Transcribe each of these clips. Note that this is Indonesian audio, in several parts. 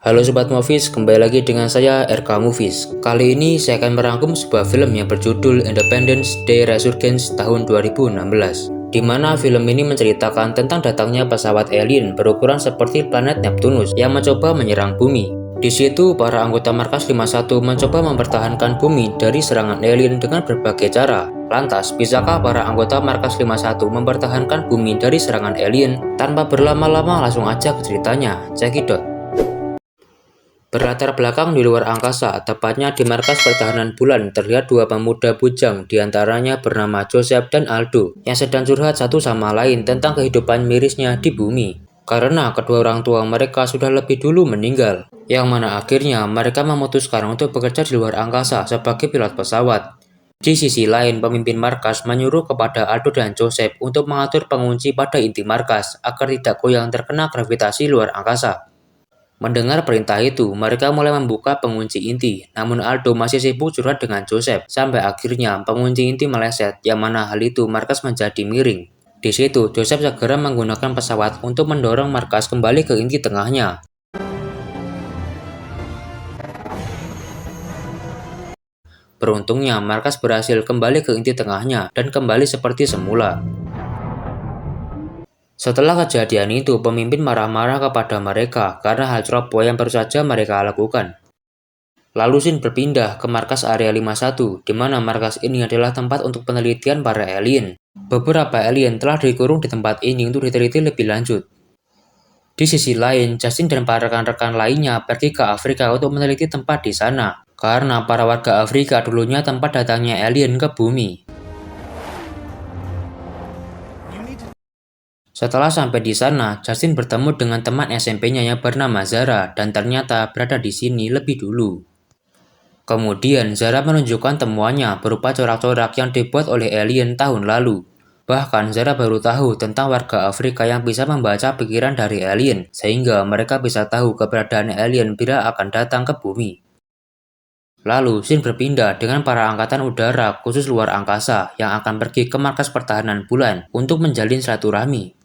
Halo Sobat Movies, kembali lagi dengan saya RK Movies. Kali ini saya akan merangkum sebuah film yang berjudul Independence Day Resurgence tahun 2016, di mana film ini menceritakan tentang datangnya pesawat alien berukuran seperti planet Neptunus yang mencoba menyerang bumi. Di situ, para anggota Markas 51 mencoba mempertahankan bumi dari serangan alien dengan berbagai cara. Lantas, bisakah para anggota Markas 51 mempertahankan bumi dari serangan alien? Tanpa berlama-lama, langsung aja ke ceritanya. Cekidot. Berlatar belakang di luar angkasa, tepatnya di markas pertahanan bulan, terlihat dua pemuda bujang, diantaranya bernama Joseph dan Aldo, yang sedang curhat satu sama lain tentang kehidupan mirisnya di bumi. Karena kedua orang tua mereka sudah lebih dulu meninggal, yang mana akhirnya mereka memutuskan untuk bekerja di luar angkasa sebagai pilot pesawat. Di sisi lain, pemimpin markas menyuruh kepada Aldo dan Joseph untuk mengatur pengunci pada inti markas agar tidak goyang terkena gravitasi luar angkasa. Mendengar perintah itu, mereka mulai membuka pengunci inti, namun Aldo masih sibuk curhat dengan Joseph, sampai akhirnya pengunci inti meleset, yang mana hal itu markas menjadi miring. Di situ, Joseph segera menggunakan pesawat untuk mendorong markas kembali ke inti tengahnya. Beruntungnya, markas berhasil kembali ke inti tengahnya dan kembali seperti semula. Setelah kejadian itu, pemimpin marah-marah kepada mereka karena hal ceroboh yang baru saja mereka lakukan. Lalu Shin berpindah ke markas Area 51, di mana markas ini adalah tempat untuk penelitian para alien. Beberapa alien telah dikurung di tempat ini untuk diteliti lebih lanjut. Di sisi lain, Justin dan para rekan-rekan lainnya pergi ke Afrika untuk meneliti tempat di sana, karena para warga Afrika dulunya tempat datangnya alien ke bumi. Setelah sampai di sana, Justin bertemu dengan teman SMP-nya yang bernama Zara dan ternyata berada di sini lebih dulu. Kemudian, Zara menunjukkan temuannya berupa corak-corak yang dibuat oleh alien tahun lalu. Bahkan, Zara baru tahu tentang warga Afrika yang bisa membaca pikiran dari alien, sehingga mereka bisa tahu keberadaan alien bila akan datang ke bumi. Lalu, Shin berpindah dengan para angkatan udara khusus luar angkasa yang akan pergi ke markas pertahanan bulan untuk menjalin silaturahmi.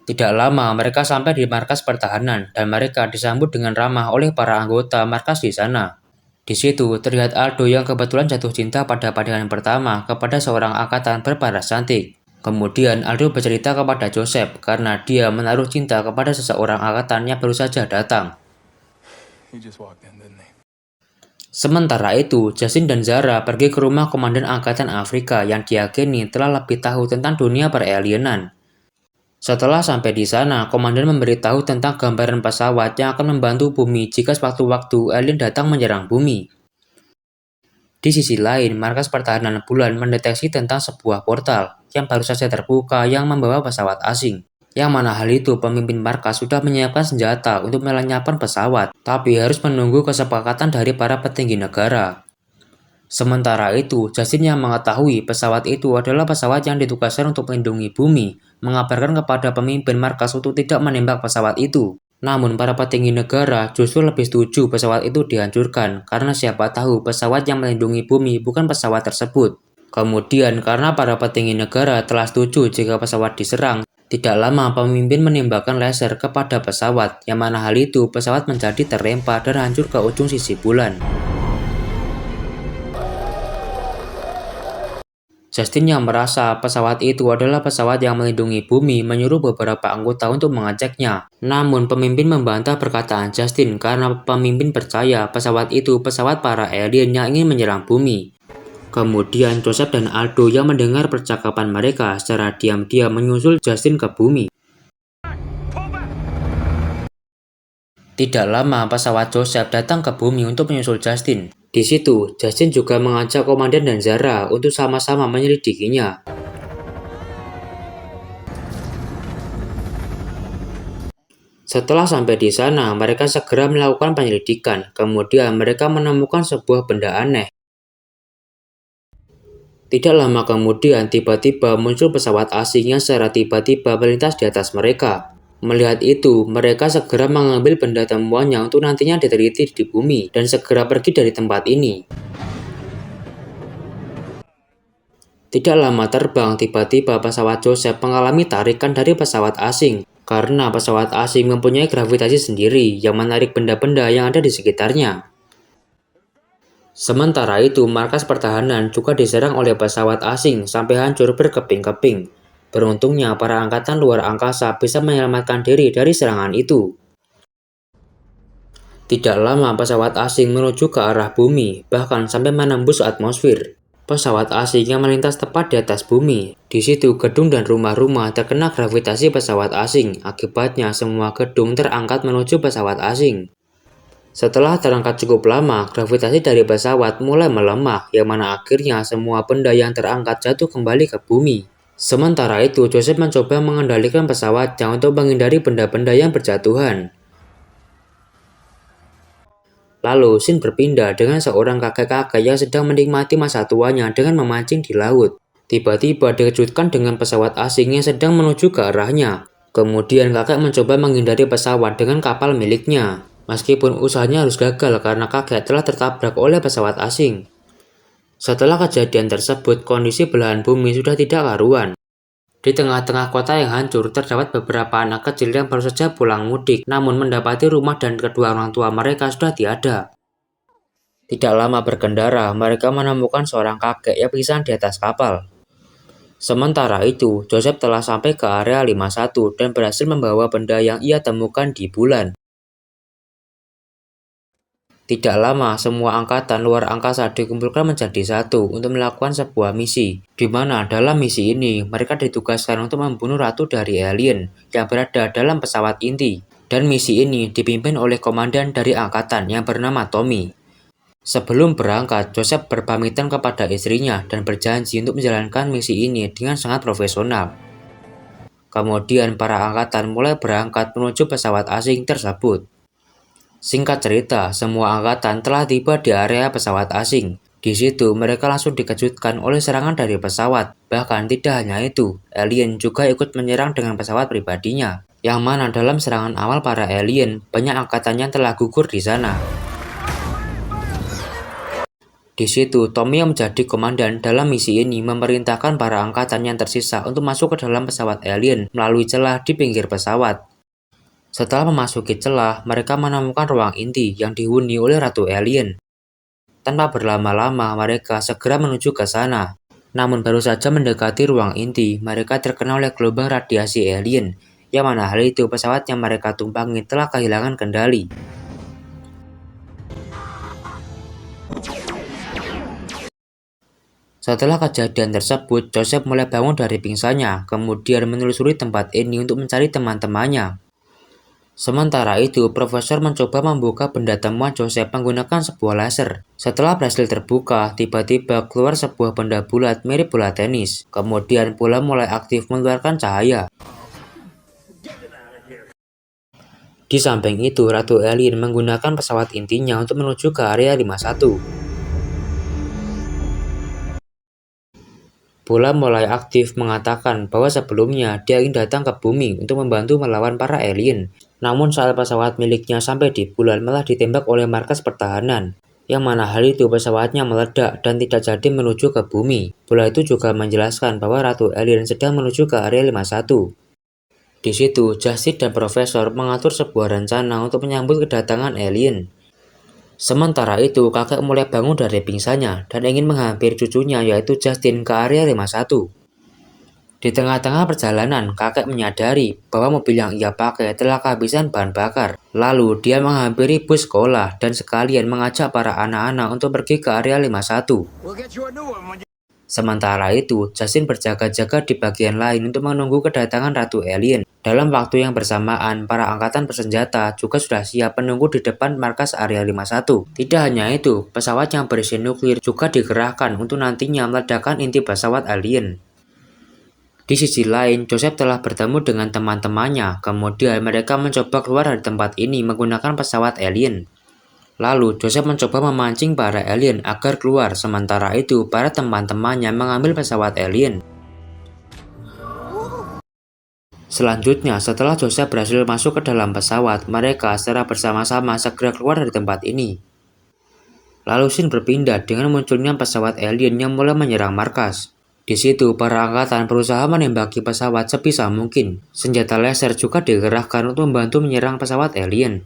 Tidak lama mereka sampai di markas pertahanan dan mereka disambut dengan ramah oleh para anggota markas di sana. Di situ terlihat Aldo yang kebetulan jatuh cinta pada pandangan pertama kepada seorang angkatan berparas cantik. Kemudian Aldo bercerita kepada Joseph karena dia menaruh cinta kepada seseorang angkatan yang baru saja datang. Sementara itu, Justin dan Zara pergi ke rumah komandan angkatan Afrika yang diyakini telah lebih tahu tentang dunia peralienan. Setelah sampai di sana, komandan memberitahu tentang gambaran pesawat yang akan membantu bumi jika sewaktu-waktu alien datang menyerang bumi. Di sisi lain, markas pertahanan bulan mendeteksi tentang sebuah portal yang baru saja terbuka yang membawa pesawat asing. Yang mana hal itu pemimpin markas sudah menyiapkan senjata untuk melenyapkan pesawat, tapi harus menunggu kesepakatan dari para petinggi negara. Sementara itu, Justin yang mengetahui pesawat itu adalah pesawat yang ditugaskan untuk melindungi bumi, mengabarkan kepada pemimpin markas untuk tidak menembak pesawat itu. Namun para petinggi negara justru lebih setuju pesawat itu dihancurkan, karena siapa tahu pesawat yang melindungi bumi bukan pesawat tersebut. Kemudian karena para petinggi negara telah setuju jika pesawat diserang, tidak lama pemimpin menembakkan laser kepada pesawat, yang mana hal itu pesawat menjadi terlempar dan hancur ke ujung sisi bulan. Justin yang merasa pesawat itu adalah pesawat yang melindungi bumi menyuruh beberapa anggota untuk mengeceknya. Namun pemimpin membantah perkataan Justin karena pemimpin percaya pesawat itu pesawat para alien yang ingin menyerang bumi. Kemudian Joseph dan Aldo yang mendengar percakapan mereka secara diam-diam menyusul Justin ke bumi. Tidak lama pesawat Joseph datang ke bumi untuk menyusul Justin. Di situ, Justin juga mengajak komandan dan Zara untuk sama-sama menyelidikinya. Setelah sampai di sana, mereka segera melakukan penyelidikan. Kemudian mereka menemukan sebuah benda aneh. Tidak lama kemudian, tiba-tiba muncul pesawat asing yang secara tiba-tiba melintas di atas mereka. Melihat itu, mereka segera mengambil benda temuannya untuk nantinya diteliti di bumi dan segera pergi dari tempat ini. Tidak lama terbang, tiba-tiba pesawat Joseph mengalami tarikan dari pesawat asing. karena pesawat asing mempunyai gravitasi sendiri yang menarik benda-benda yang ada di sekitarnya. Sementara itu, markas pertahanan juga diserang oleh pesawat asing sampai hancur berkeping-keping. Beruntungnya, para angkatan luar angkasa bisa menyelamatkan diri dari serangan itu. Tidak lama pesawat asing menuju ke arah bumi, bahkan sampai menembus atmosfer. Pesawat asing yang melintas tepat di atas bumi. Di situ gedung dan rumah-rumah terkena gravitasi pesawat asing. Akibatnya semua gedung terangkat menuju pesawat asing. Setelah terangkat cukup lama, gravitasi dari pesawat mulai melemah, yang mana akhirnya semua benda yang terangkat jatuh kembali ke bumi. Sementara itu, Joseph mencoba mengendalikan pesawatnya untuk menghindari benda-benda yang berjatuhan. Lalu, scene berpindah dengan seorang kakek-kakek yang sedang menikmati masa tuanya dengan memancing di laut. Tiba-tiba dikejutkan dengan pesawat asing yang sedang menuju ke arahnya. Kemudian kakek mencoba menghindari pesawat dengan kapal miliknya. Meskipun usahanya harus gagal karena kakek telah tertabrak oleh pesawat asing. Setelah kejadian tersebut, kondisi belahan bumi sudah tidak karuan. Di tengah-tengah kota yang hancur, terdapat beberapa anak kecil yang baru saja pulang mudik, namun mendapati rumah dan kedua orang tua mereka sudah tiada. Tidak lama berkendara, mereka menemukan seorang kakek yang pingsan di atas kapal. Sementara itu, Joseph telah sampai ke area 51 dan berhasil membawa benda yang ia temukan di bulan. Tidak lama, semua angkatan luar angkasa dikumpulkan menjadi satu untuk melakukan sebuah misi, di mana dalam misi ini mereka ditugaskan untuk membunuh ratu dari alien yang berada dalam pesawat inti. Dan misi ini dipimpin oleh komandan dari angkatan yang bernama Tommy. Sebelum berangkat, Joseph berpamitan kepada istrinya dan berjanji untuk menjalankan misi ini dengan sangat profesional. Kemudian para angkatan mulai berangkat menuju pesawat asing tersebut. Singkat cerita, semua angkatan telah tiba di area pesawat asing. Di situ, mereka langsung dikejutkan oleh serangan dari pesawat. Bahkan tidak hanya itu, alien juga ikut menyerang dengan pesawat pribadinya. Yang mana dalam serangan awal para alien, banyak angkatannya telah gugur di sana. Di situ, Tommy yang menjadi komandan dalam misi ini memerintahkan para angkatan yang tersisa untuk masuk ke dalam pesawat alien melalui celah di pinggir pesawat. Setelah memasuki celah, mereka menemukan ruang inti yang dihuni oleh Ratu Alien. Tanpa berlama-lama, mereka segera menuju ke sana. Namun baru saja mendekati ruang inti, mereka terkena oleh gelombang radiasi alien, yang mana hal itu pesawat yang mereka tumpangi telah kehilangan kendali. Setelah kejadian tersebut, Joseph mulai bangun dari pingsannya, kemudian menelusuri tempat ini untuk mencari teman-temannya. Sementara itu, Profesor mencoba membuka benda temuan Joseph menggunakan sebuah laser. Setelah berhasil terbuka, tiba-tiba keluar sebuah benda bulat mirip bola tenis. Kemudian bola mulai aktif mengeluarkan cahaya. Di samping itu, Ratu Alien menggunakan pesawat intinya untuk menuju ke area 51. Bola mulai aktif mengatakan bahwa sebelumnya dia ingin datang ke bumi untuk membantu melawan para alien. Namun saat pesawat miliknya sampai di bulan malah ditembak oleh markas pertahanan, yang mana hal itu pesawatnya meledak dan tidak jadi menuju ke bumi. Bola itu juga menjelaskan bahwa Ratu Alien sedang menuju ke area 51. Di situ, Justin dan Profesor mengatur sebuah rencana untuk menyambut kedatangan alien. Sementara itu, kakek mulai bangun dari pingsannya dan ingin menghampiri cucunya yaitu Justin ke area 51. Di tengah-tengah perjalanan, kakek menyadari bahwa mobil yang ia pakai telah kehabisan bahan bakar. Lalu, dia menghampiri bus sekolah dan sekalian mengajak para anak-anak untuk pergi ke area 51. Sementara itu, Justin berjaga-jaga di bagian lain untuk menunggu kedatangan Ratu Alien. Dalam waktu yang bersamaan, para angkatan bersenjata juga sudah siap menunggu di depan markas area 51. Tidak hanya itu, pesawat yang berisi nuklir juga dikerahkan untuk nantinya meledakkan inti pesawat alien. Di sisi lain, Joseph telah bertemu dengan teman-temannya, kemudian mereka mencoba keluar dari tempat ini menggunakan pesawat alien. Lalu, Joseph mencoba memancing para alien agar keluar, sementara itu para teman-temannya mengambil pesawat alien. Selanjutnya, setelah Joseph berhasil masuk ke dalam pesawat, mereka secara bersama-sama segera keluar dari tempat ini. Lalu scene berpindah dengan munculnya pesawat alien yang mulai menyerang markas. Di situ, para angkatan berusaha menembaki pesawat sebisa mungkin. Senjata laser juga dikerahkan untuk membantu menyerang pesawat alien.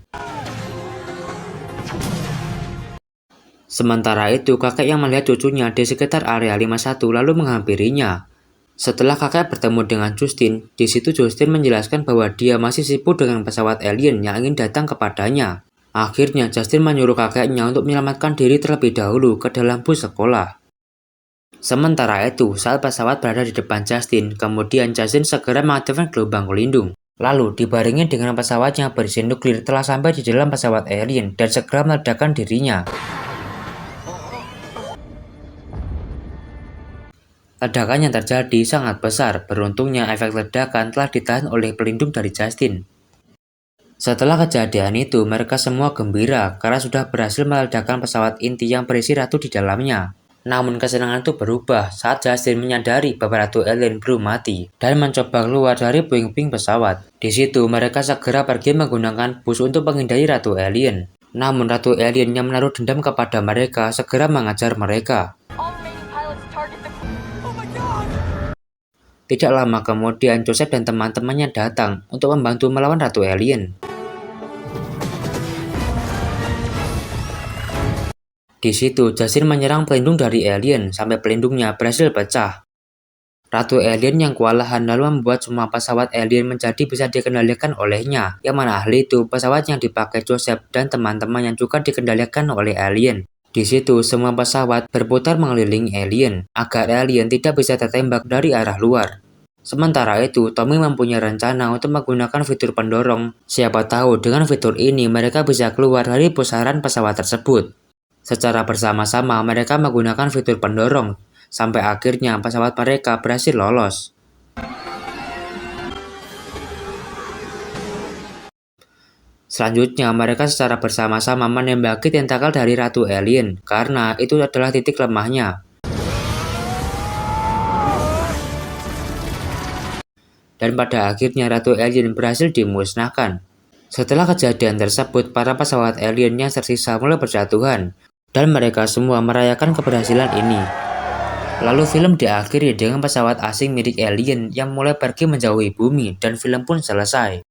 Sementara itu, kakek yang melihat cucunya di sekitar area 51 lalu menghampirinya. Setelah kakek bertemu dengan Justin, di situ Justin menjelaskan bahwa dia masih sibuk dengan pesawat alien yang ingin datang kepadanya. Akhirnya, Justin menyuruh kakeknya untuk menyelamatkan diri terlebih dahulu ke dalam bus sekolah. Sementara itu, saat pesawat berada di depan Justin, kemudian Justin segera mengaktifkan gelombang pelindung. Lalu, dibarengi dengan pesawatnya berisi nuklir telah sampai di dalam pesawat alien dan segera meledakkan dirinya. Ledakan yang terjadi sangat besar, beruntungnya efek ledakan telah ditahan oleh pelindung dari Justin. Setelah kejadian itu, mereka semua gembira karena sudah berhasil meledakkan pesawat inti yang berisi ratu di dalamnya. Namun kesenangan itu berubah saat Justin menyadari bahwa ratu alien belum mati dan mencoba keluar dari puing-puing pesawat. Di situ, mereka segera pergi menggunakan bus untuk menghindari ratu alien. Namun ratu alien yang menaruh dendam kepada mereka segera mengajar mereka. Tidak lama kemudian, Joseph dan teman-temannya datang untuk membantu melawan Ratu Alien. Di situ, Justin menyerang pelindung dari alien sampai pelindungnya berhasil pecah. Ratu Alien yang kewalahan lalu membuat semua pesawat alien menjadi bisa dikendalikan olehnya. Yang mana hal itu pesawat yang dipakai Joseph dan teman-teman yang juga dikendalikan oleh alien. Di situ, semua pesawat berputar mengelilingi alien, agar alien tidak bisa tertembak dari arah luar. Sementara itu, Tommy mempunyai rencana untuk menggunakan fitur pendorong. Siapa tahu dengan fitur ini mereka bisa keluar dari pusaran pesawat tersebut. Secara bersama-sama mereka menggunakan fitur pendorong, sampai akhirnya pesawat mereka berhasil lolos. Selanjutnya, mereka secara bersama-sama menembaki tentakel dari Ratu Alien, karena itu adalah titik lemahnya. Dan pada akhirnya Ratu Alien berhasil dimusnahkan. Setelah kejadian tersebut, para pesawat alien yang tersisa mulai berjatuhan, dan mereka semua merayakan keberhasilan ini. Lalu film diakhiri dengan pesawat asing milik alien yang mulai pergi menjauhi bumi, dan film pun selesai.